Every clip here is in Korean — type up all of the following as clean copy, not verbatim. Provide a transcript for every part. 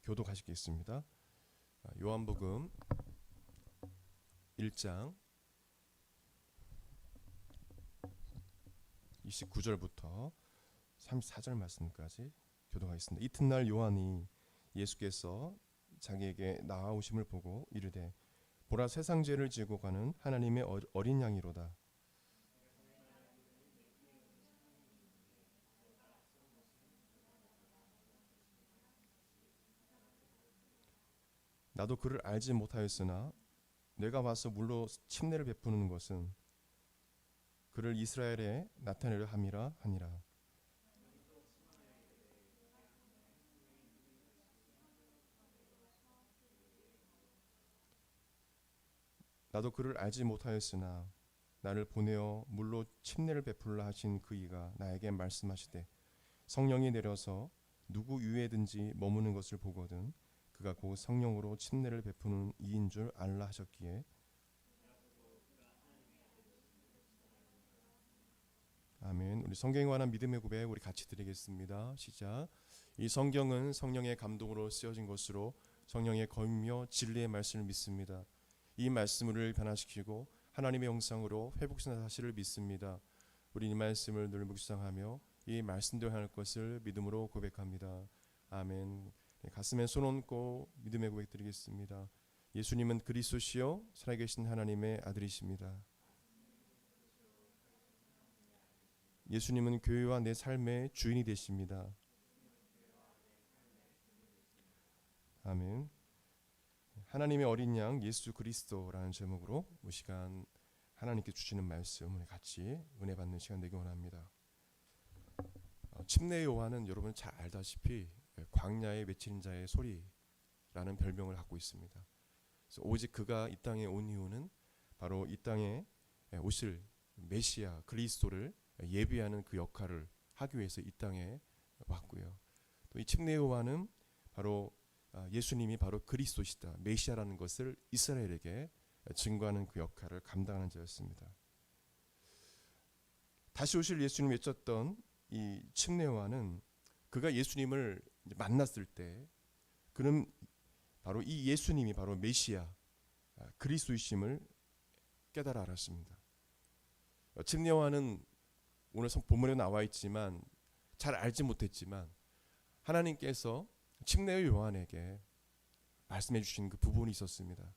교독하시겠습니다. 요한복음 1장 29절부터 34절 말씀까지 교독하겠습니다. 이튿날 요한이 예수께서 자기에게 나아오심을 보고 이르되 보라, 세상 죄를 지고 가는 하나님의 어린 양이로다. 나도 그를 알지 못하였으나 내가 와서 물로 침례를 베푸는 것은 그를 이스라엘에 나타내려 함이라 하니라. 나도 그를 알지 못하였으나 나를 보내어 물로 침례를 베풀라 하신 그 이가 나에게 말씀하시되 성령이 내려서 누구 위에든지 머무는 것을 보거든 그가 곧 성령으로 침례를 베푸는 이인 줄 알라 하셨기에. 아멘. 우리 성경에 관한 믿음의 고백 우리 같이 드리겠습니다. 시작. 이 성경은 성령의 감동으로 쓰여진 것으로 성령의 검이며 진리의 말씀을 믿습니다. 이 말씀을 변화시키고 하나님의 형상으로 회복시키는 사실을 믿습니다. 우리 이 말씀을 늘 묵상하며 이 말씀대로 할 것을 믿음으로 고백합니다. 아멘. 가슴에 손 얹고 믿음의 고백 드리겠습니다. 예수님은 그리스도시요 살아계신 하나님의 아들이십니다. 예수님은 교회와 내 삶의 주인이 되십니다. 아멘. 하나님의 어린 양 예수 그리스도라는 제목으로 이 시간 하나님께 주시는 말씀을 같이 은혜 받는 시간 되기 원합니다. 침례 요한은 여러분 잘 알다시피 광야에 외치는 자의 소리라는 별명을 갖고 있습니다. 그래서 오직 그가 이 땅에 온 이유는 바로 이 땅에 오실 메시아 그리스도를 예비하는 그 역할을 하기 위해서 이 땅에 왔고요. 또 이 침례 요한은 바로 예수님이 바로 그리스도시다, 메시아라는 것을 이스라엘에게 증거하는 그 역할을 감당하는 자였습니다. 다시 오실 예수님을 외쳤던 이 침례 요한은 그가 예수님을 만났을 때 그는 바로 이 예수님이 바로 메시아 그리스도이심을 깨달아 알았습니다. 침례 요한은 오늘 본문에 나와 있지만 잘 알지 못했지만 하나님께서 침례 요한에게 말씀해 주신 그 부분이 있었습니다.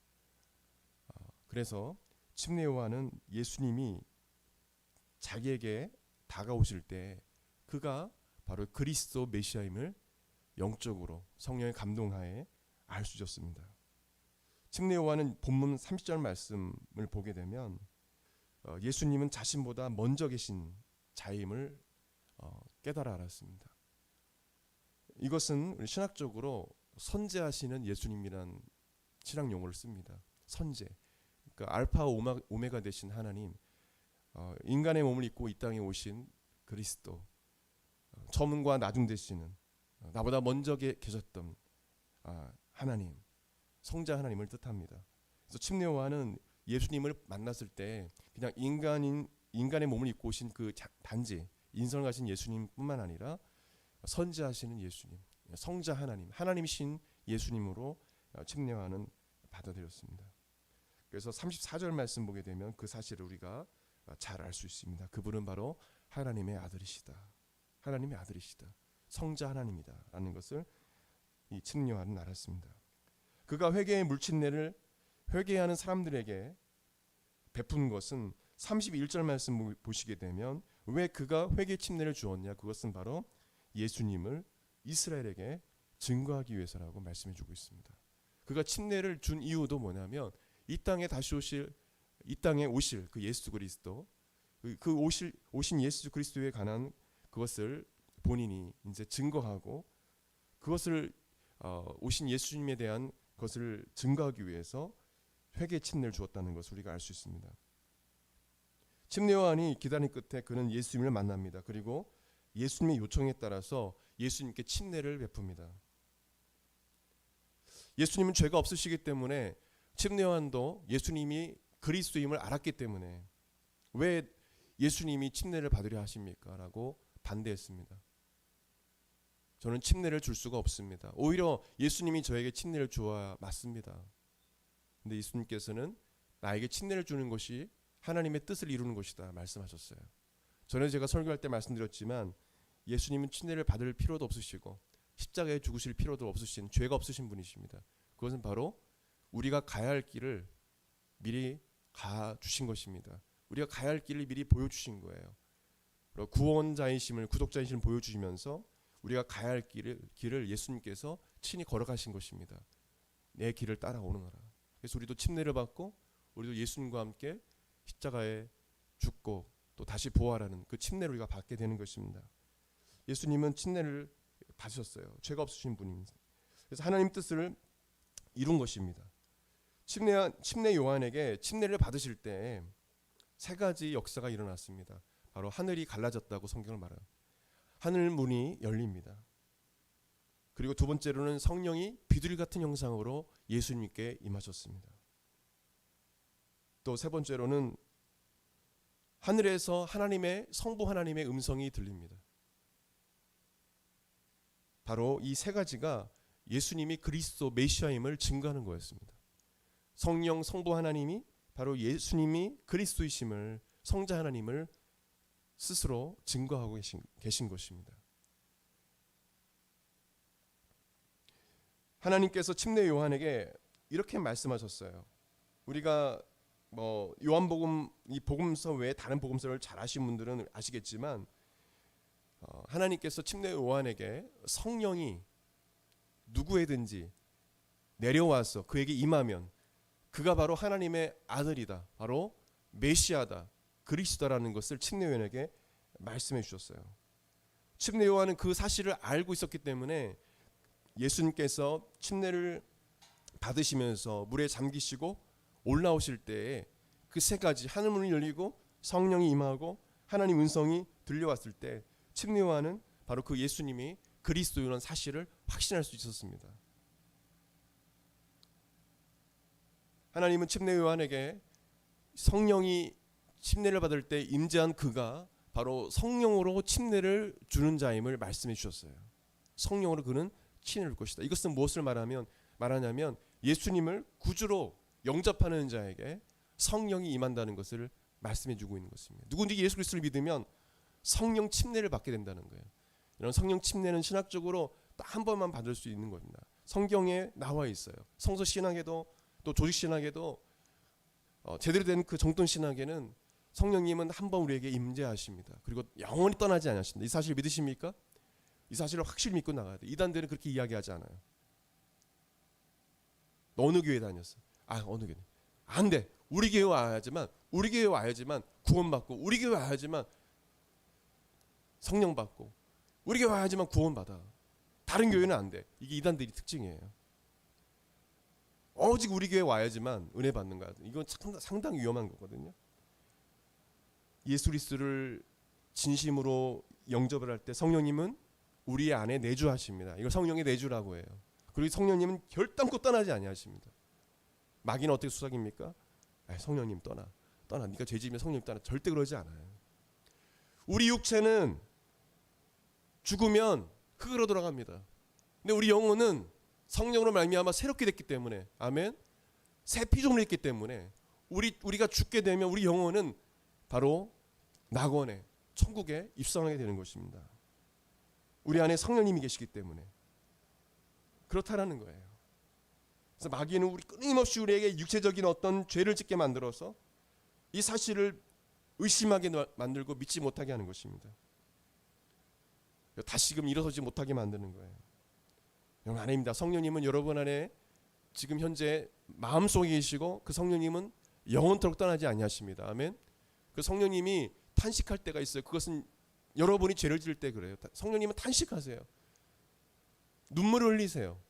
그래서 침례 요한은 예수님이 자기에게 다가오실 때 그가 바로 그리스도 메시아임을 영적으로 성령의 감동하에 알 수 있었습니다. 침례 요한은 본문 30절 말씀을 보게 되면 예수님은 자신보다 먼저 계신 자임을 깨달아 알았습니다. 이것은 신학적으로 선제하시는 예수님이란 신학 용어를 씁니다. 선제. 그러니까 알파 오메가 되신 하나님, 인간의 몸을 입고 이 땅에 오신 그리스도, 처음과 나중 되시는 나보다 먼저 계셨던 하나님, 성자 하나님을 뜻합니다. 그래서 침례 요한은 예수님을 만났을 때 그냥 인간의 몸을 입고 오신 그 단지 인성하신 예수님뿐만 아니라 선지하시는 예수님, 성자 하나님, 하나님이신 예수님으로 침례 요한은 받아들였습니다. 그래서 34절 말씀 보게 되면 그 사실을 우리가 잘 알 수 있습니다. 그분은 바로 하나님의 아들이시다. 하나님의 아들이시다. 성자 하나님이다 라는 것을 이 침례 요한은 알았습니다. 그가 회개의 물침례를 회개하는 사람들에게 베푼 것은 31절 말씀 보시게 되면 왜 그가 회개 침례를 주었냐? 그것은 바로 예수님을 이스라엘에게 증거하기 위해서라고 말씀해 주고 있습니다. 그가 침례를 준 이유도 뭐냐면 이 땅에 오실 그 예수 그리스도, 그 오신 예수 그리스도에 관한 그것을 본인이 이제 증거하고 그것을 오신 예수님에 대한 것을 증거하기 위해서 회개 침례를 주었다는 것을 우리가 알 수 있습니다. 침례 요한이 기다린 끝에 그는 예수님을 만납니다. 그리고 예수님의 요청에 따라서 예수님께 침례를 베풉니다. 예수님은 죄가 없으시기 때문에 침례 요한도 예수님이 그리스도임을 알았기 때문에 왜 예수님이 침례를 받으려 하십니까? 라고 반대했습니다. 저는 침례를 줄 수가 없습니다. 오히려 예수님이 저에게 침례를 주어야 맞습니다. 근데 예수님께서는 나에게 침례를 주는 것이 하나님의 뜻을 이루는 것이다 말씀하셨어요. 전에 제가 설교할 때 말씀드렸지만 예수님은 침례를 받을 필요도 없으시고 십자가에 죽으실 필요도 없으신, 죄가 없으신 분이십니다. 그것은 바로 우리가 가야 할 길을 미리 가 주신 것입니다. 우리가 가야 할 길을 미리 보여주신 거예요. 구원자이심을, 구독자이심을 보여주시면서 우리가 가야 할 길을 예수님께서 친히 걸어가신 것입니다. 내 길을 따라오너라. 그래서 우리도 침례를 받고 우리도 예수님과 함께 십자가에 죽고 또 다시 부활하는 그 침례를 우리가 받게 되는 것입니다. 예수님은 침례를 받으셨어요. 죄가 없으신 분입니다. 그래서 하나님 뜻을 이룬 것입니다. 침례 요한에게 침례를 받으실 때 세 가지 역사가 일어났습니다. 바로 하늘이 갈라졌다고 성경을 말해요. 하늘 문이 열립니다. 그리고 두 번째로는 성령이 비둘기 같은 형상으로 예수님께 임하셨습니다. 또 세 번째로는 하늘에서 하나님의 성부 하나님의 음성이 들립니다. 바로 이 세 가지가 예수님이 그리스도 메시아임을 증거하는 거였습니다. 성령 성부 하나님이 바로 예수님이 그리스도이심을, 성자 하나님을 스스로 증거하고 계신 것입니다. 하나님께서 침례 요한에게 이렇게 말씀하셨어요. 우리가 요한복음, 이 복음서 외에 다른 복음서를 잘 아시는 분들은 아시겠지만 하나님께서 침례 요한에게 성령이 누구에든지 내려와서 그에게 임하면 그가 바로 하나님의 아들이다, 바로 메시아다, 그리스도라는 것을 침례 요한에게 말씀해 주셨어요. 침례 요한은 그 사실을 알고 있었기 때문에 예수님께서 침례를 받으시면서 물에 잠기시고 올라오실 때에 그 세 가지, 하늘문이 열리고 성령이 임하고 하나님 음성이 들려왔을 때 침례 요한은 바로 그 예수님이 그리스도라는 사실을 확신할 수 있었습니다. 하나님은 침례 요한에게 성령이 침례를 받을 때 임재한 그가 바로 성령으로 침례를 주는 자임을 말씀해 주셨어요. 성령으로 그는 침례를 줄 것이다. 이것은 무엇을 말하냐면 예수님을 구주로 영접하는 자에게 성령이 임한다는 것을 말씀해 주고 있는 것입니다. 누구든지 예수 그리스도를 믿으면 성령 침례를 받게 된다는 거예요. 이런 성령 침례는 신학적으로 딱 한 번만 받을 수 있는 겁니다. 성경에 나와 있어요. 성서 신학에도 또 조직 신학에도 제대로 된 그 정통 신학에는 성령님은 한 번 우리에게 임재하십니다. 그리고 영원히 떠나지 않으십니다. 이 사실 믿으십니까? 이 사실을 확실히 믿고 나가야 돼. 이단들은 그렇게 이야기하지 않아요. 너 어느 교회 다녔어? 어느 교회? 안 돼. 우리 교회 와야지만 구원받고, 우리 교회 와야지만 성령 받고, 우리 교회 와야지만 구원받아. 다른 교회는 안 돼. 이게 이단들의 특징이에요. 오직 우리 교회 와야지만 은혜 받는 거야. 이건 상당히 위험한 거거든요. 예수 그리스도를 진심으로 영접을 할 때 성령님은 우리 안에 내주하십니다. 이걸 성령의 내주라고 해요. 그리고 성령님은 결단코 떠나지 아니하십니다. 마귀는 어떻게 수작입니까? 성령님 떠나. 네가 죄지으면 성령님 떠나. 절대 그러지 않아요. 우리 육체는 죽으면 흙으로 돌아갑니다. 근데 우리 영혼은 성령으로 말미암아 새롭게 됐기 때문에, 아멘, 새 피조물이 있기 때문에 우리가 죽게 되면 우리 영혼은 바로 낙원에, 천국에 입성하게 되는 것입니다. 우리 안에 성령님이 계시기 때문에 그렇다라는 거예요. 그래서 마귀는 끊임없이 우리에게 육체적인 어떤 죄를 짓게 만들어서 이 사실을 의심하게 만들고 믿지 못하게 하는 것입니다. 다시금 일어서지 못하게 만드는 거예요. 여러분, 아닙니다. 성령님은 여러분 안에 지금 현재 마음속에 계시고 그 성령님은 영원토록 떠나지 아니하십니다. 아멘. 그 성령님이 탄식할 때가 있어요. 그것은 여러분이 죄를 지을 때 그래요. 성령님은 탄식하세요. 눈물을 흘리세요.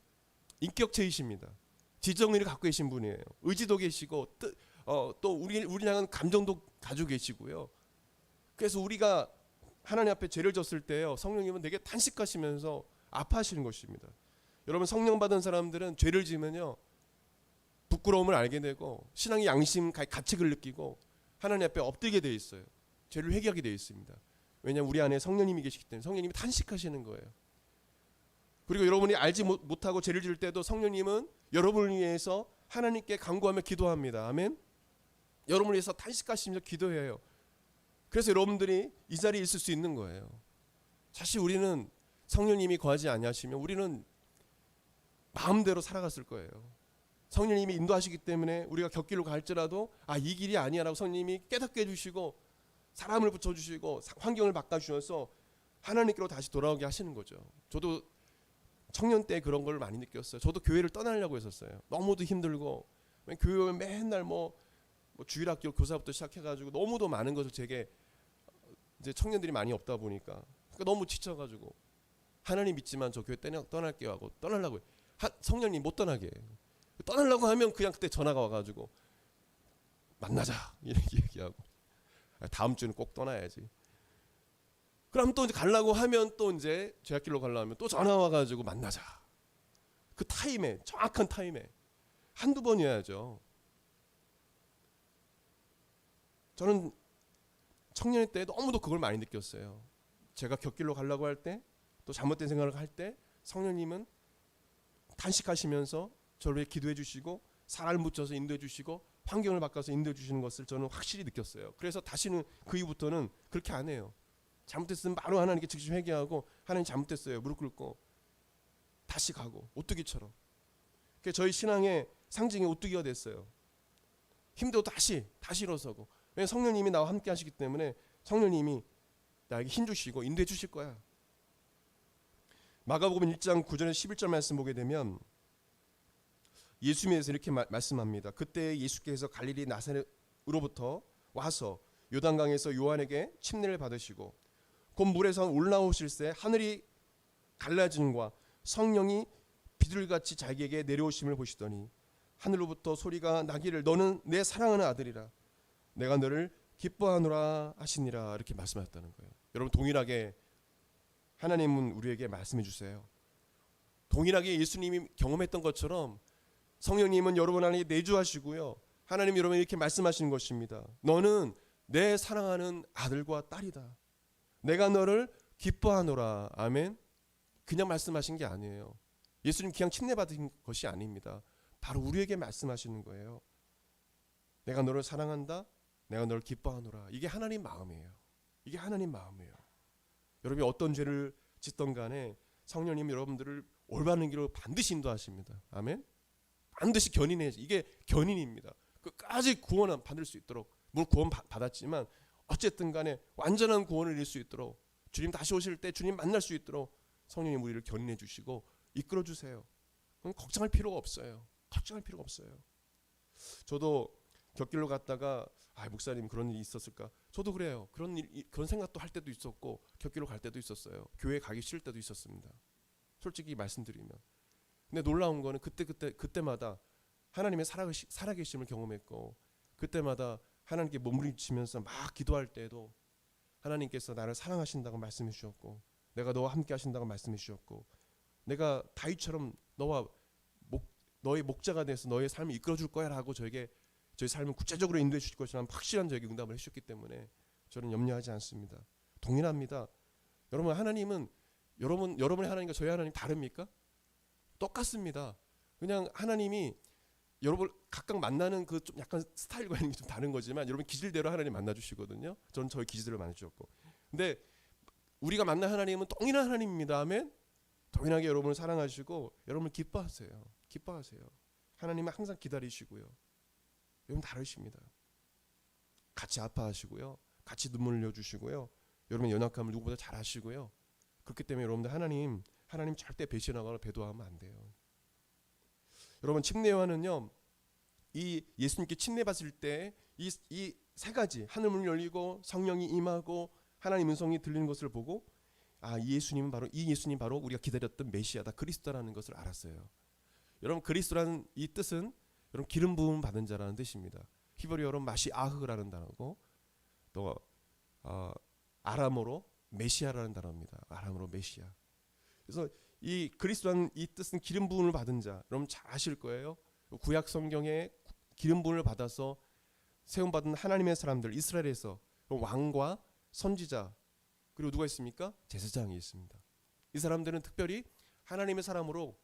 인격체이십니다. 지정의를 갖고 계신 분이에요. 의지도 계시고 또 우리 향한 감정도 가지고 계시고요. 그래서 우리가 하나님 앞에 죄를 졌을 때요, 성령님은 되게 탄식하시면서 아파하시는 것입니다. 여러분, 성령 받은 사람들은 죄를 지으면요 부끄러움을 알게 되고 신앙의 양심, 가책을 느끼고 하나님 앞에 엎드리게 되어 있어요. 죄를 회개하게 되어 있습니다. 왜냐하면 우리 안에 성령님이 계시기 때문에 성령님이 탄식하시는 거예요. 그리고 여러분이 알지 못하고 죄를 지을 때도 성령님은 여러분을 위해서 하나님께 간구하며 기도합니다. 아멘. 여러분을 위해서 탄식하시면서 기도해요. 그래서 여러분들이 이 자리에 있을 수 있는 거예요. 사실 우리는 성령님이 거하지 아니하시면 우리는 마음대로 살아갔을 거예요. 성령님이 인도하시기 때문에 우리가 곁길로 갈지라도 이 길이 아니야라고 성령님이 깨닫게 해주시고 사람을 붙여주시고 환경을 바꿔주셔서 하나님께로 다시 돌아오게 하시는 거죠. 저도 청년 때 그런 걸 많이 느꼈어요. 저도 교회를 떠나려고 했었어요. 너무도 힘들고 교회 맨날 뭐 주일학교 교사부터 시작해가지고 너무도 많은 것을 제게 이제 청년들이 많이 없다 보니까 너무 지쳐가지고 하나님 믿지만 저 교회 떠날게요 하고 떠나려고 해요. 성령님 못 떠나게 해요. 떠나려고 하면 그냥 그때 전화가 와가지고 만나자 이렇게 얘기하고 다음 주는 꼭 떠나야지. 그럼 또 이제 가려고 하면 또 이제 제갓길로 가려고 하면 또 전화 와가지고 만나자. 그 타임에 정확한 타임에 한두 번이어야죠. 저는 청년 때 너무도 그걸 많이 느꼈어요. 제가 곁길로 가려고 할 때 또 잘못된 생각을 할 때 성령님은 탄식하시면서 저를 위해 기도해 주시고 사람을 붙여서 인도해 주시고 환경을 바꿔서 인도해 주시는 것을 저는 확실히 느꼈어요. 그래서 다시는 그 이후부터는 그렇게 안 해요. 잘못했으면 바로 하나님께 직접 회개하고 하나님 잘못했어요 무릎 꿇고 다시 가고 오뚜기처럼. 저희 신앙의 상징이 오뚜기가 됐어요. 힘들어도 다시 일어서고. 왜냐하면 성령님이 나와 함께 하시기 때문에 성령님이 나에게 힘 주시고 인도해 주실 거야. 마가복음 1장 9절에서 11절 말씀 보게 되면 예수님에서 이렇게 말씀합니다. 그때 예수께서 갈릴리 나사렛으로부터 와서 요단강에서 요한에게 침례를 받으시고 곧 물에서 올라오실새 하늘이 갈라짐과 성령이 비둘기같이 자기에게 내려오심을 보시더니 하늘로부터 소리가 나기를 너는 내 사랑하는 아들이라 내가 너를 기뻐하노라 하시니라 이렇게 말씀하셨다는 거예요. 여러분 동일하게 하나님은 우리에게 말씀해 주세요. 동일하게 예수님이 경험했던 것처럼 성령님은 여러분 안에 내주하시고요. 하나님 여러분 이렇게 말씀하시는 것입니다. 너는 내 사랑하는 아들과 딸이다. 내가 너를 기뻐하노라. 아멘. 그냥 말씀하신 게 아니에요. 예수님 그냥 침례받은 것이 아닙니다. 바로 우리에게 말씀하시는 거예요. 내가 너를 사랑한다. 내가 너를 기뻐하노라. 이게 하나님 마음이에요. 이게 하나님 마음이에요. 여러분이 어떤 죄를 짓던 간에 성령님 여러분들을 올바른 길로 반드시 인도하십니다. 아멘. 반드시 견인해야지. 이게 견인입니다. 끝까지 구원을 받을 수 있도록. 물론 구원 받았지만 어쨌든 간에 완전한 구원을 이룰 수 있도록 주님 다시 오실 때 주님 만날 수 있도록 성령님 우리를 견인해 주시고 이끌어 주세요. 그럼 걱정할 필요가 없어요. 걱정할 필요가 없어요. 저도 곁길로 갔다가 목사님 그런 일이 있었을까? 저도 그래요. 그런 생각도 할 때도 있었고 곁길로 갈 때도 있었어요. 교회 가기 싫을 때도 있었습니다. 솔직히 말씀드리면. 근데 놀라운 거는 그때마다 하나님의 살아계심을 경험했고 그때마다 하나님께 몸부림치면서 막 기도할 때에도 하나님께서 나를 사랑하신다고 말씀해 주셨고 내가 너와 함께 하신다고 말씀해 주셨고 내가 다윗처럼 너의 목자가 돼서 너의 삶을 이끌어 줄 거야 라고 저희 삶을 구체적으로 인도해 주실 것이라는 확실한 저에게 응답을 해 주셨기 때문에 저는 염려하지 않습니다. 동일합니다. 여러분 하나님은 여러분의 하나님과 저희 하나님 다릅니까? 똑같습니다. 그냥 하나님이 여러분 각각 만나는 그 좀 약간 스타일과 있는 게 좀 다른 거지만 여러분 기질대로 하나님 만나 주시거든요. 저는 저희 기질대로 만나 주셨고. 근데 우리가 만난 하나님은 동일한 하나님입니다. 아멘. 동일하게 여러분을 사랑하시고 여러분을 기뻐하세요. 기뻐하세요. 하나님은 항상 기다리시고요. 여러분 다르십니다. 같이 아파하시고요. 같이 눈물 흘려주시고요. 여러분 연약함을 누구보다 잘 아시고요. 그렇기 때문에 여러분들 하나님 절대 배신하거나 배도하면 안 돼요. 여러분 침례 요한은요. 이 예수님께 침례 받을 때 이 세 가지 하늘문 열리고 성령이 임하고 하나님 음성이 들리는 것을 보고 이 예수님 바로 우리가 기다렸던 메시아다 그리스도라는 것을 알았어요. 여러분 그리스도라는 이 뜻은 여러분 기름 부음 받은 자라는 뜻입니다. 히브리어로 마시아흐라는 단어고 또 아람어로 메시아라는 단어입니다. 아람어로 메시아. 그래서 이 그리스도라는 이 뜻은 기름 부음을 받은 자. 여러분 잘 아실 거예요. 구약 성경에 기름 부음을 받아서 세움 받은 하나님의 사람들 이스라엘에서 왕과 선지자 그리고 누가 있습니까? 제사장이 있습니다. 이 사람들은 특별히 하나님의 사람으로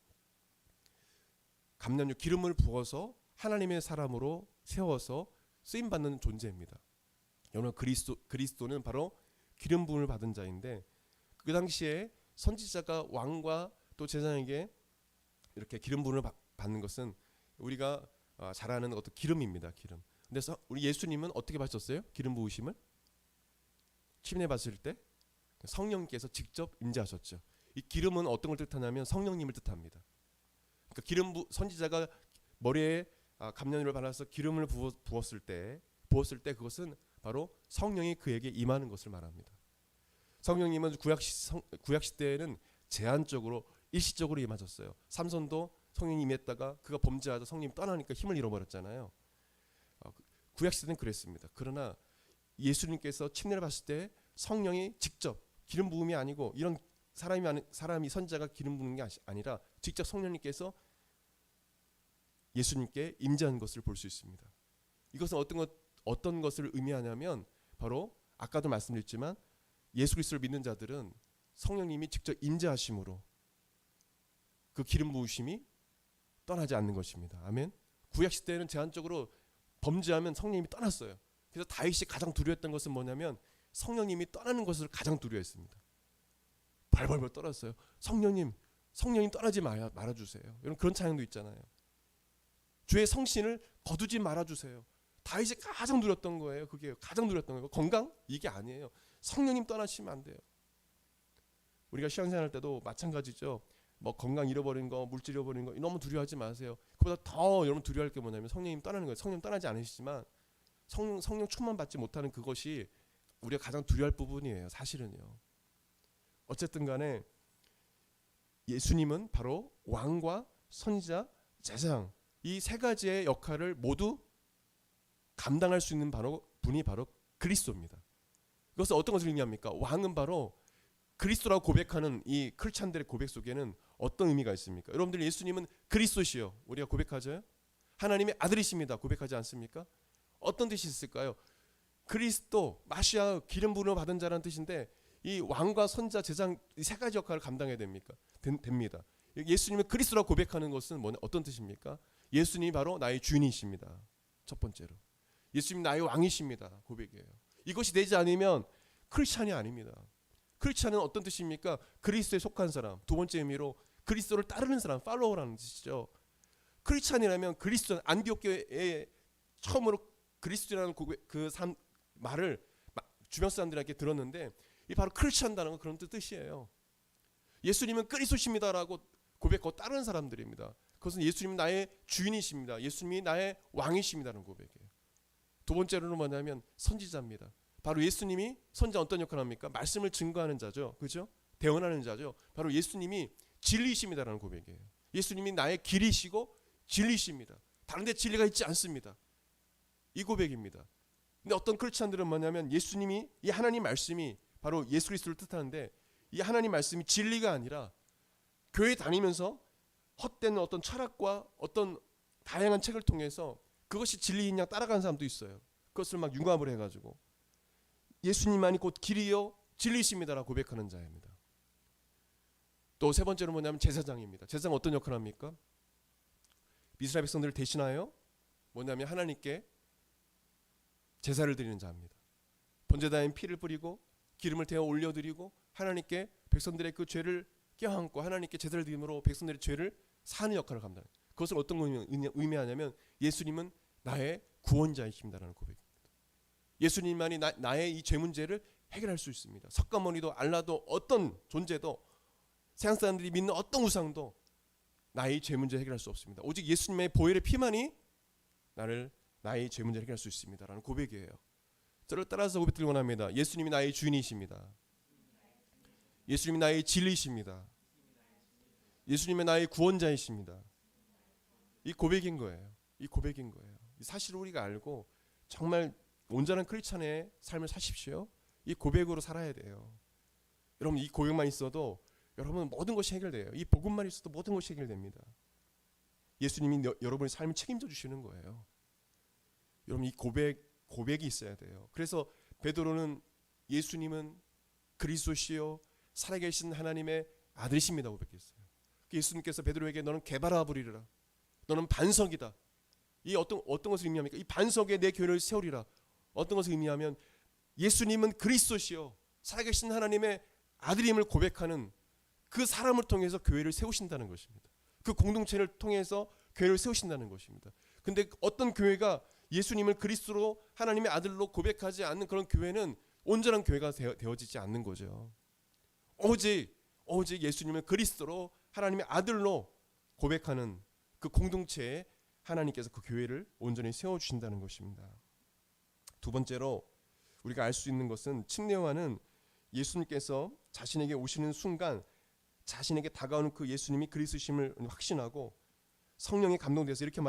감람육 기름을 부어서 하나님의 사람으로 세워서 쓰임 받는 존재입니다. 여러분 그리스도는 바로 기름 부음을 받은 자인데 그 당시에 선지자가 왕과 또 제사장에게 이렇게 기름 부음을 받는 것은 우리가 잘 아는 어떤 기름입니다. 기름. 그래서 우리 예수님은 어떻게 받으셨어요? 기름 부으심을 침례 받으실 때 성령께서 직접 임재하셨죠. 이 기름은 어떤 걸 뜻하냐면 성령님을 뜻합니다. 그러니까 선지자가 머리에 감람유를 발라서 기름을 부었을 때 그것은 바로 성령이 그에게 임하는 것을 말합니다. 성령님은 구약 시대에는 제한적으로 일시적으로 임하셨어요. 삼손도 성령이 임했다가 그가 범죄하자 성령이 떠나니까 힘을 잃어버렸잖아요. 구약 시대는 그랬습니다. 그러나 예수님께서 침례를 받을 때 성령이 직접 기름 부음이 아니고 이런 사람이 선지자가 기름 부는 게 아니라 직접 성령님께서 예수님께 임재한 것을 볼 수 있습니다. 이것은 어떤 것을 의미하냐면 바로 아까도 말씀드렸지만 예수 그리스도를 믿는 자들은 성령님이 직접 임재하심으로 그 기름 부으심이 떠나지 않는 것입니다. 아멘. 구약 시대에는 제한적으로 범죄하면 성령님이 떠났어요. 그래서 다윗이 가장 두려웠던 것은 뭐냐면 성령님이 떠나는 것을 가장 두려워했습니다. 벌벌벌 떨었어요. 성령님 떠나지 말아주세요. 이런 그런 찬양도 있잖아요. 주의 성신을 거두지 말아주세요. 다윗이 가장 두렸던 거예요. 그게 가장 두렸던 거예요. 건강? 이게 아니에요. 성령님 떠나시면 안 돼요. 우리가 신앙생활 때도 마찬가지죠. 뭐 건강 잃어버린 거, 물질 잃어버린 거 너무 두려워하지 마세요. 그보다 더 여러분 두려워할 게 뭐냐면 성령님 떠나는 거예요. 성령 떠나지 않으시지만 성령 충만 받지 못하는 그것이 우리가 가장 두려워할 부분이에요. 사실은요. 어쨌든 간에 예수님은 바로 왕과 선지자, 제사장 이 세 가지의 역할을 모두 감당할 수 있는 분이 바로 그리스도입니다. 이것은 어떤 것을 의미합니까? 왕은 바로 그리스도라고 고백하는 이 크리스찬들의 고백 속에는 어떤 의미가 있습니까? 여러분들 예수님은 그리스도시요. 우리가 고백하죠. 하나님의 아들이십니다. 고백하지 않습니까? 어떤 뜻이 있을까요? 그리스도, 마시아, 기름 부음을 받은 자라는 뜻인데 이 왕과 선자, 제사장 이 세 가지 역할을 감당해야 됩니다. 예수님은 그리스도라고 고백하는 것은 어떤 뜻입니까? 예수님이 바로 나의 주인이십니다. 첫 번째로. 예수님이 나의 왕이십니다. 고백이에요. 이것이 되지 않으면 크리스찬이 아닙니다. 크리스찬은 어떤 뜻입니까? 그리스도에 속한 사람. 두 번째 의미로 그리스도를 따르는 사람, 팔로워라는 뜻이죠. 크리스찬이라면 그리스도 안디옥 교회에 처음으로 그리스도라는 말을 주변 사람들에게 들었는데 이 바로 크리스찬다는 그런 뜻이에요. 예수님은 그리스도십니다라고 고백하고 따르는 사람들입니다. 그것은 예수님이 나의 주인이십니다. 예수님이 나의 왕이십니다라는 고백이에요. 두 번째로는 뭐냐면 선지자입니다. 바로 예수님이 선지자 어떤 역할을 합니까? 말씀을 증거하는 자죠. 그죠? 대언하는 자죠. 바로 예수님이 진리이십니다라는 고백이에요. 예수님이 나의 길이시고 진리이십니다. 다른 데 진리가 있지 않습니다. 이 고백입니다. 근데 어떤 크리스찬들은 뭐냐면 예수님이 이 하나님 말씀이 바로 예수 그리스도를 뜻하는데 이 하나님 말씀이 진리가 아니라 교회 다니면서 헛된 어떤 철학과 어떤 다양한 책을 통해서 그것이 진리인 양 따라가는 사람도 있어요. 그것을 막 융합을 해가지고 예수님만이 곧 길이요 진리이십니다라고 고백하는 자입니다. 또 세 번째로 뭐냐면 제사장입니다. 제사장 어떤 역할을 합니까? 이스라엘 백성들을 대신하여 뭐냐면 하나님께 제사를 드리는 자입니다. 번제단에 피를 뿌리고 기름을 태워 올려드리고 하나님께 백성들의 그 죄를 껴안고 하나님께 제사를 드림으로 백성들의 죄를 사는 역할을 감당해요. 그것을 어떤 의미하냐면 예수님은 나의 구원자이십니다라는 고백입니다. 예수님만이 나의 이 죄 문제를 해결할 수 있습니다. 석가모니도 알라도 어떤 존재도 세상 사람들이 믿는 어떤 우상도 나의 죄 문제 해결할 수 없습니다. 오직 예수님의 보혈의 피만이 나의 죄 문제를 해결할 수 있습니다라는 고백이에요. 저를 따라서 고백드리기 원합니다. 예수님이 나의 주인이십니다. 예수님이 나의 진리이십니다. 예수님이 나의 구원자이십니다. 이 고백인 거예요. 이 고백인 거예요. 이 사실을 우리가 알고 정말 온전한 크리스찬의 삶을 사십시오. 이 고백으로 살아야 돼요. 여러분 이 고백만 있어도 여러분 모든 것이 해결돼요. 이 복음만 있어도 모든 것이 해결됩니다. 예수님이 여러분의 삶을 책임져 주시는 거예요. 여러분 이 고백이 있어야 돼요. 그래서 베드로는 예수님은 그리스도시요 살아계신 하나님의 아들이십니다 고백했어요. 예수님께서 베드로에게 너는 개바라 부리라. 너는 반석이다. 이 어떤 것을 의미합니까? 이 반석에 내 교회를 세우리라. 어떤 것을 의미하면 예수님은 그리스도시요 살아계신 하나님의 아들임을 고백하는 그 사람을 통해서 교회를 세우신다는 것입니다. 그 공동체를 통해서 교회를 세우신다는 것입니다. 근데 어떤 교회가 예수님을 그리스도로 하나님의 아들로 고백하지 않는 그런 교회는 온전한 교회가 되어지지 않는 거죠. 오직 예수님을 그리스도로 하나님의 아들로 고백하는 그 공동체에 하나님께서 그 교회를 온전히 세워주신다는 것입니다. 두 번째로 우리가 알 수 있는 것은 침례요한은 예수님께서 자신에게 오시는 순간 자신에게 다가오는 그 예수님이 그리스도심을 확신하고 성령에 감동돼서 이렇게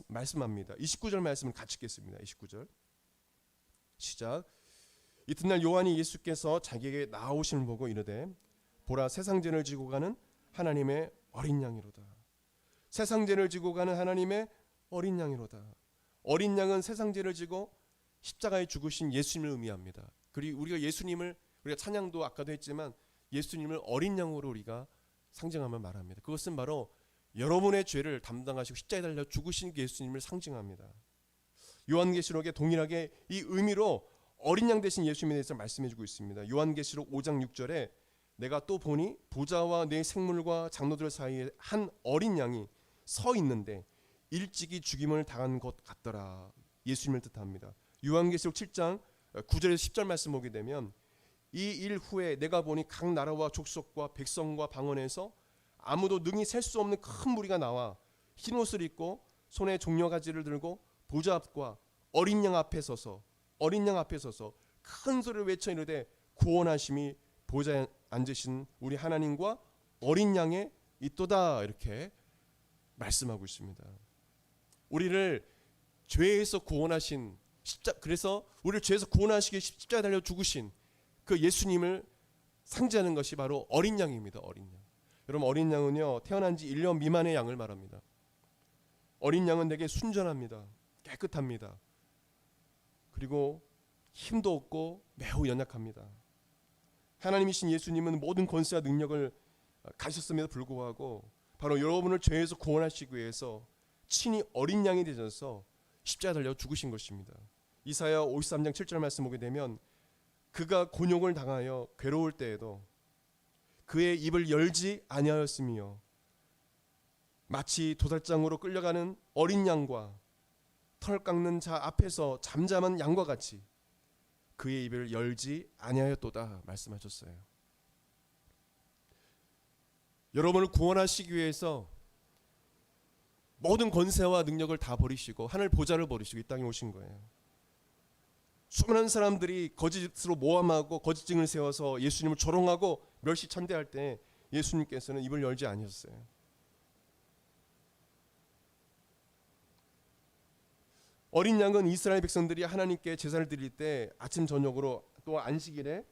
말씀합니다. 29절 말씀을 같이 읽겠습니다. 29절 시작. 이튿날 요한이 예수께서 자기에게 나오심을 보고 이르되 보라 세상 죄를 지고 가는 하나님의 어린 양이로다. 세상 죄를 지고 가는 하나님의 어린 양이로다. 어린 양은 세상 죄를 지고 십자가에 죽으신 예수님을 의미합니다. 그리고 우리가 예수님을 우리가 찬양도 아까도 했지만 예수님을 어린 양으로 우리가 상징하며 말합니다. 그것은 바로 여러분의 죄를 담당하시고 십자가에 달려 죽으신 예수님을 상징합니다. 요한계시록에 동일하게 이 의미로 어린 양 되신 예수님에 대해서 말씀해주고 있습니다. 요한계시록 5장 6절에 내가 또 보니 보좌와 내 생물과 장로들 사이에 한 어린 양이 서 있는데 일찍이 죽임을 당한 것 같더라. 예수님을 뜻합니다. 요한계시록 7장 9절에서 10절 말씀 보게 되면 이 일 후에 내가 보니 각 나라와 족속과 백성과 방언에서 아무도 능히 셀 수 없는 큰 무리가 나와 흰 옷을 입고 손에 종려가지를 들고 보좌 앞과 어린 양 앞에 서서 큰 소리를 외쳐 이르되 구원하심이 보좌에 앉으신 우리 하나님과 어린 양의 있도다. 이렇게 말씀하고 있습니다. 우리를 죄에서 구원하신 그래서 우리를 죄에서 구원하시기 십자가에 달려 죽으신 그 예수님을 상징하는 것이 바로 어린 양입니다. 어린 양. 여러분 어린 양은요 태어난 지 1년 미만의 양을 말합니다. 어린 양은 되게 순전합니다. 깨끗합니다. 그리고 힘도 없고 매우 연약합니다. 하나님이신 예수님은 모든 권세와 능력을 가지셨음에도 불구하고 바로 여러분을 죄에서 구원하시기 위해서 친히 어린 양이 되셔서 십자가에 달려 죽으신 것입니다. 이사야 53장 7절 말씀 보게 되면 그가 곤욕을 당하여 괴로울 때에도 그의 입을 열지 아니하였으며 마치 도살장으로 끌려가는 어린 양과 털 깎는 자 앞에서 잠잠한 양과 같이 그의 입을 열지 아니하였도다 말씀하셨어요. 여러분을 구원하시기 위해서 모든 권세와 능력을 다 버리시고 하늘 보좌를 버리시고 이 땅에 오신 거예요. 수많은 사람들이 거짓으로 모함하고 거짓 증을 세워서 예수님을 조롱하고 멸시천대할 때 예수님께서는 입을 열지 아니셨어요. 어린 양은 이스라엘 백성들이 하나님께 제사를 드릴 때 아침 저녁으로 또 안식일에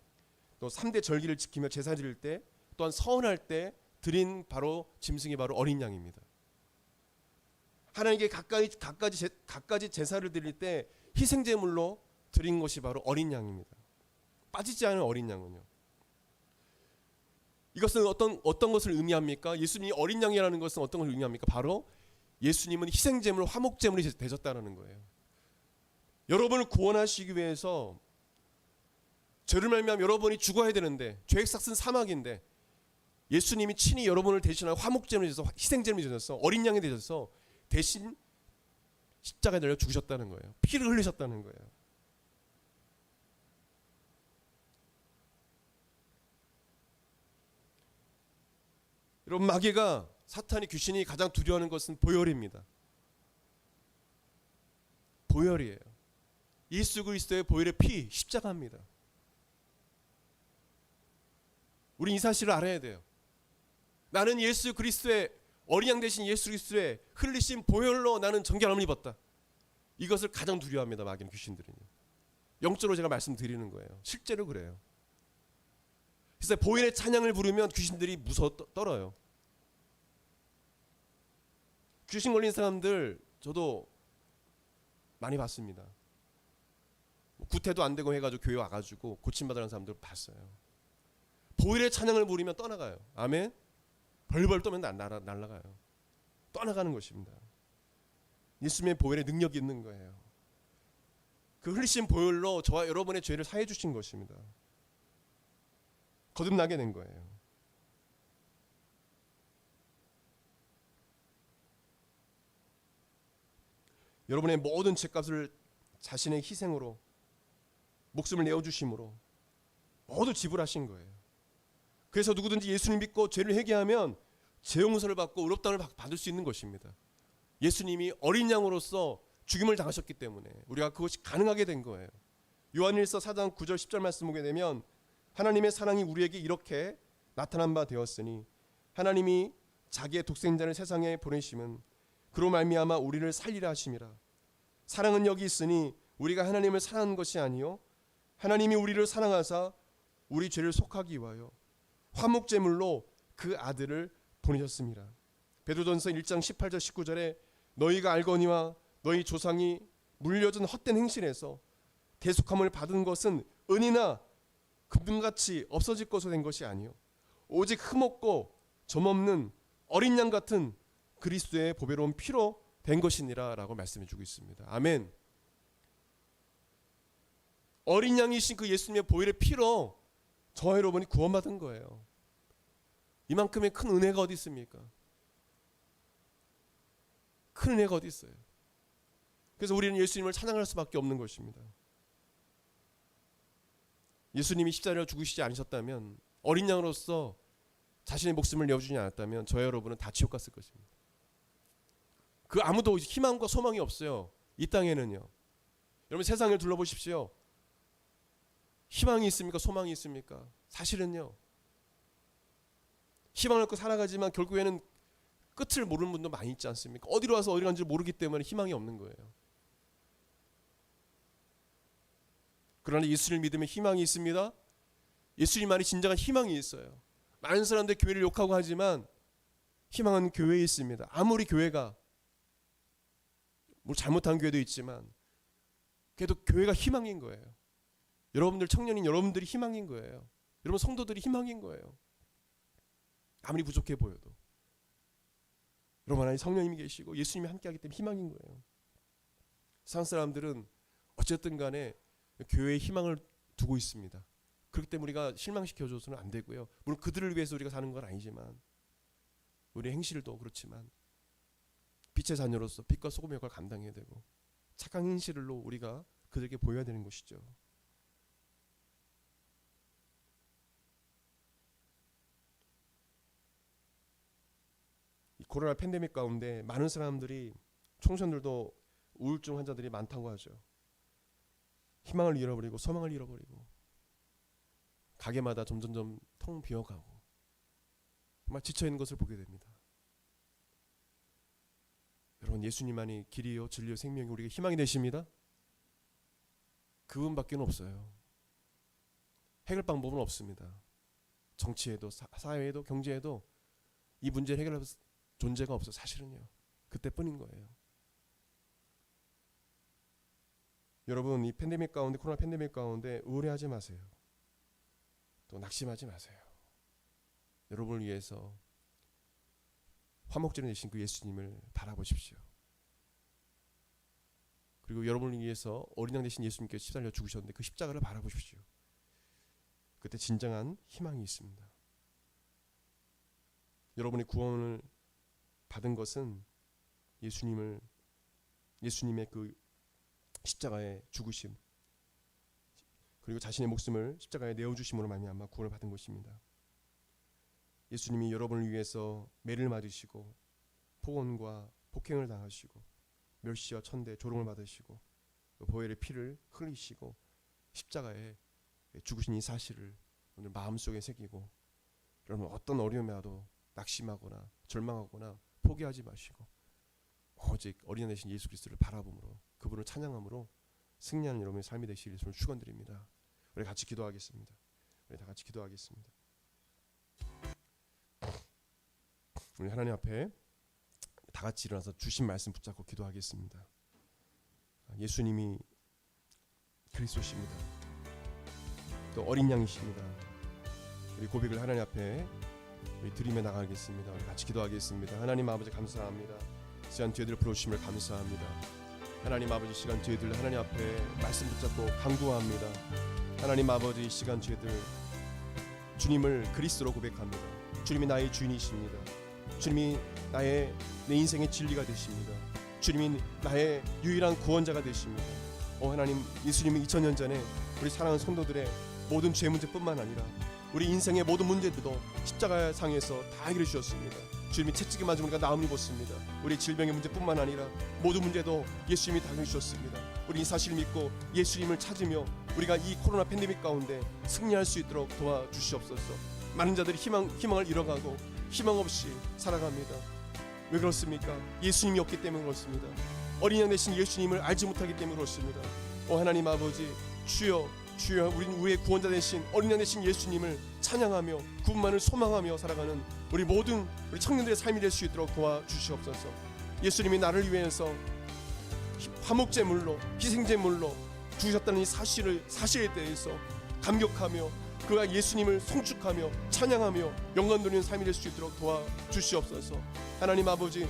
또 3대 절기를 지키며 제사 드릴 때 또한 서은할 때 드린 바로 짐승이 바로 어린 양입니다. 하나님께 각가지 제사를 드릴 때 희생제물로 드린 것이 바로 어린 양입니다. 빠지지 않은 어린 양은요. 이것은 어떤 것을 의미합니까? 예수님이 어린 양이라는 것은 어떤 것을 의미합니까? 바로 예수님은 희생제물, 화목제물이 되셨다는 거예요. 여러분을 구원하시기 위해서 죄를 말미암아 여러분이 죽어야 되는데 죄의 삭은 사막인데 예수님이 친히 여러분을 대신하여 화목제물이 되셔서 희생제물이 되셔서 어린 양이 되셔서 대신 십자가에 달려 죽으셨다는 거예요. 피를 흘리셨다는 거예요. 여러분 마귀가 사탄이 귀신이 가장 두려워하는 것은 보혈입니다. 보혈이에요. 예수 그리스도의 보혈의 피 십자가입니다. 우리 이 사실을 알아야 돼요. 나는 예수 그리스도의 어린 양 대신 예수 그리스도의 흘리신 보혈로 나는 정결함을 입었다. 이것을 가장 두려워합니다. 마귀는 귀신들은요. 영적으로 제가 말씀드리는 거예요. 실제로 그래요. 그래서 보혈의 찬양을 부르면 귀신들이 무서워 떨어요. 귀신 걸린 사람들 저도 많이 봤습니다. 구태도 안 되고 해가지고 교회 와가지고 고침받으라는 사람들 봤어요. 보혈의 찬양을 부르면 떠나가요. 아멘. 벌벌 떠면 날아가요. 떠나가는 것입니다. 예수님의 보혈의 능력이 있는 거예요. 그 흘리신 보혈로 저와 여러분의 죄를 사해 주신 것입니다. 거듭나게 된 거예요. 여러분의 모든 죄값을 자신의 희생으로 목숨을 내어주심으로 모두 지불하신 거예요. 그래서 누구든지 예수님 믿고 죄를 회개하면 죄 용서를 받고 의롭다함을 받을 수 있는 것입니다. 예수님이 어린 양으로서 죽임을 당하셨기 때문에 우리가 그것이 가능하게 된 거예요. 요한일서 4장 9절 10절 말씀 보게 되면 하나님의 사랑이 우리에게 이렇게 나타난 바 되었으니 하나님이 자기의 독생자를 세상에 보내심은 그로 말미암아 우리를 살리라 하심이라. 사랑은 여기 있으니 우리가 하나님을 사랑하는 것이 아니요 하나님이 우리를 사랑하사 우리 죄를 속하기 위하여 화목제물로 그 아들을 보내셨습니다. 베드로전서 1장 18절 19절에 너희가 알거니와 너희 조상이 물려준 헛된 행실에서 대속함을 받은 것은 은이나 금같이 없어질 것으로 된 것이 아니요 오직 흠없고 점없는 어린 양 같은 그리스도의 보배로운 피로 된 것이니라 라고 말씀해 주고 있습니다. 아멘. 어린 양이신 그 예수님의 보혈의 피로 저와 여러분이 구원받은 거예요. 이만큼의 큰 은혜가 어디 있습니까? 큰 은혜가 어디 있어요? 그래서 우리는 예수님을 찬양할 수밖에 없는 것입니다. 예수님이 십자가로 죽으시지 않으셨다면, 어린 양으로서 자신의 목숨을 내어주지 않았다면 저와 여러분은 다 지옥 갔을 것입니다. 그 아무도 희망과 소망이 없어요. 이 땅에는요. 여러분 세상을 둘러보십시오. 희망이 있습니까? 소망이 있습니까? 사실은요. 희망을 갖고 살아가지만 결국에는 끝을 모르는 분도 많이 있지 않습니까? 어디로 와서 어디로 간지 모르기 때문에 희망이 없는 거예요. 그러나 예수를 믿으면 희망이 있습니다. 예수님만이 진정한 희망이 있어요. 많은 사람들이 교회를 욕하고 하지만 희망은 교회에 있습니다. 아무리 교회가 뭐 잘못한 교회도 있지만 그래도 교회가 희망인 거예요. 여러분들 청년인 여러분들이 희망인 거예요. 여러분 성도들이 희망인 거예요. 아무리 부족해 보여도 여러분 안에 성령님이 계시고 예수님이 함께하기 때문에 희망인 거예요. 세상 사람들은 어쨌든 간에 교회에 희망을 두고 있습니다. 그렇기 때문에 우리가 실망시켜줘서는 안 되고요. 물론 그들을 위해서 우리가 사는 건 아니지만 우리의 행실도 그렇지만 빛의 자녀로서 빛과 소금의 역할을 감당해야 되고 착한 행실로 우리가 그들에게 보여야 되는 것이죠. 이 코로나 팬데믹 가운데 많은 사람들이 청소년들도 우울증 환자들이 많다고 하죠. 희망을 잃어버리고 소망을 잃어버리고 가게마다 점점점 텅 비어가고 정말 지쳐있는 것을 보게 됩니다. 여러분 예수님만이 길이요 진리요 생명이 우리에게 희망이 되십니다. 그분밖에 없어요. 해결 방법은 없습니다. 정치에도 사회에도 경제에도 이 문제를 해결할 존재가 없어. 사실은요 그때뿐인 거예요. 여러분 이 팬데믹 가운데 코로나 팬데믹 가운데 우울해하지 마세요. 또 낙심하지 마세요. 여러분을 위해서 화목제를 내신 그 예수님을 바라보십시오. 그리고 여러분을 위해서 어린 양 되신 예수님께서 십자가를 죽으셨는데 그 십자가를 바라보십시오. 그때 진정한 희망이 있습니다. 여러분이 구원을 받은 것은 예수님의 그 십자가의 죽으심 그리고 자신의 목숨을 십자가에 내어주심으로 말미암아 구원을 받은 것입니다. 예수님이 여러분을 위해서 매를 맞으시고 폭언과 폭행을 당하시고 멸시와 천대 조롱을 받으시고 보혈의 피를 흘리시고 십자가에 죽으신 이 사실을 오늘 마음속에 새기고 여러분 어떤 어려움이 와도 낙심하거나 절망하거나 포기하지 마시고 오직 어린 양 되신 예수 그리스도를 바라봄으로 그분을 찬양함으로 승리하는 여러분의 삶이 되시길 예수를 축원드립니다. 우리 같이 기도하겠습니다. 우리 다 같이 기도하겠습니다. 우리 하나님 앞에 다 같이 일어나서 주신 말씀 붙잡고 기도하겠습니다. 예수님이 그리스도십니다. 또 어린 양이십니다. 우리 고백을 하나님 앞에 우리 드림에 나가겠습니다. 우리 같이 기도하겠습니다. 하나님 아버지 감사합니다. 시간 뒤에들 부르심을 감사합니다. 하나님 아버지 시간 뒤에들 하나님 앞에 말씀 붙잡고 간구합니다. 하나님 아버지 시간 뒤에들 주님을 그리스도로 고백합니다. 주님이 나의 주인이십니다. 주님이 내 인생의 진리가 되십니다. 주님이 나의 유일한 구원자가 되십니다. 하나님, 예수님이 2000년 전에 우리 사랑하는 성도들의 모든 죄 문제뿐만 아니라 우리 인생의 모든 문제들도 십자가상에서 다 해결해 주셨습니다. 주님이 채찍에 맞으니까 나음을 입었습니다. 우리 질병의 문제뿐만 아니라 모든 문제도 예수님이 다 해결해 주셨습니다. 우리 이 사실을 믿고 예수님을 찾으며 우리가 이 코로나 팬데믹 가운데 승리할 수 있도록 도와주시옵소서. 많은 자들이 희망을 잃어가고 희망 없이 살아갑니다. 왜 그렇습니까? 예수님이 없기 때문에 그렇습니다. 어린 양 대신 예수님을 알지 못하기 때문에 그렇습니다. 하나님 아버지, 주여 우리는 우리의 구원자 되신 어린 양 되신 예수님을 찬양하며 구원만을 소망하며 살아가는 우리 모든 우리 청년들의 삶이 될 수 있도록 도와주시옵소서. 예수님이 나를 위해서 화목제물로 희생제물로 죽으셨다는 이 사실에 대해서 감격하며 그가 예수님을 송축하며 찬양하며 영광 돌리는 삶이 될 수 있도록 도와주시옵소서. 하나님 아버지,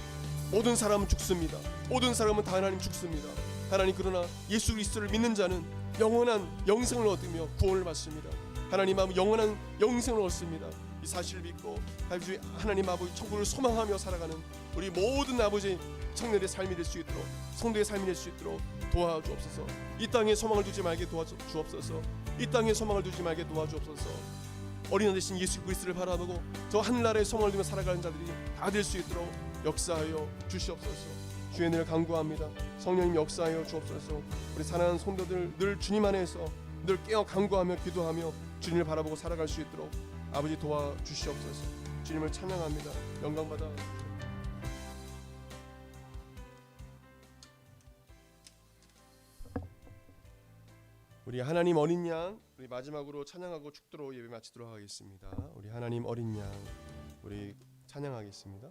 모든 사람은 죽습니다. 모든 사람은 다 하나님 죽습니다. 하나님, 그러나 예수 그리스도를 믿는 자는 영원한 영생을 얻으며 구원을 받습니다. 하나님 아버지, 영원한 영생을 얻습니다. 이 사실을 믿고 하나님 아버지 천국을 소망하며 살아가는 우리 모든 아버지 청년의 삶이 될 수 있도록, 성도의 삶이 될 수 있도록 도와주옵소서. 이 땅에 소망을 두지 말게 도와주옵소서. 이 땅에 소망을 두지 말게 도와주옵소서. 어린 양 되신 예수 그리스도를 바라보고 저 하늘나라에 소망을 두며 살아가는 자들이 다 될 수 있도록 역사하여 주시옵소서. 주의 은혜를 간구합니다. 성령님 역사하여 주옵소서. 우리 사랑하는 성도들 늘 주님 안에서 늘 깨어 간구하며 기도하며 주님을 바라보고 살아갈 수 있도록 아버지 도와주시옵소서. 주님을 찬양합니다. 영광받아. 우리 하나님 어린 양, 우리 마지막으로 찬양하고 축도로 예배 마치도록 하겠습니다. 우리 하나님 어린 양, 우리 찬양하겠습니다.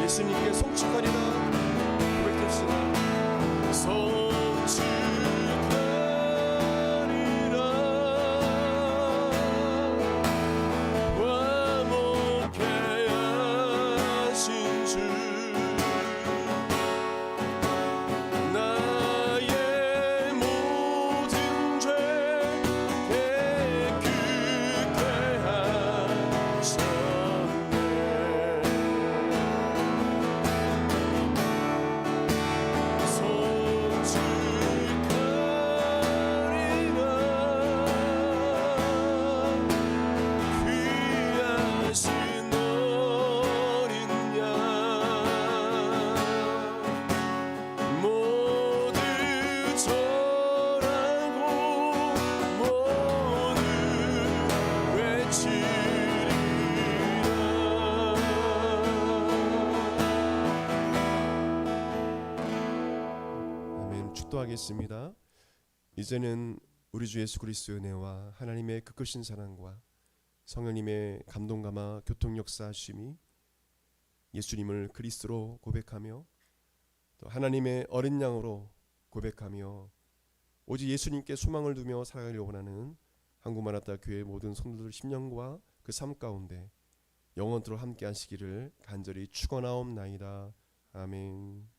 예수님께 송축하리라 고백합시다. 송축하리라 화목케 하신 주 나의 모든 죄 깨끗게 하셨네. 기도하겠습니다. 이제는 우리 주 예수 그리스도의 은혜와 하나님의 그 크신 사랑과 성령님의 감동감화 교통 역사하심이 예수님을 그리스도로 고백하며 또 하나님의 어린 양으로 고백하며 오직 예수님께 소망을 두며 살아가려고 원하는 한국마라타 교회 모든 성도들 심령과 그 삶 가운데 영원토록 함께 하시기를 간절히 축원하옵나이다. 아멘.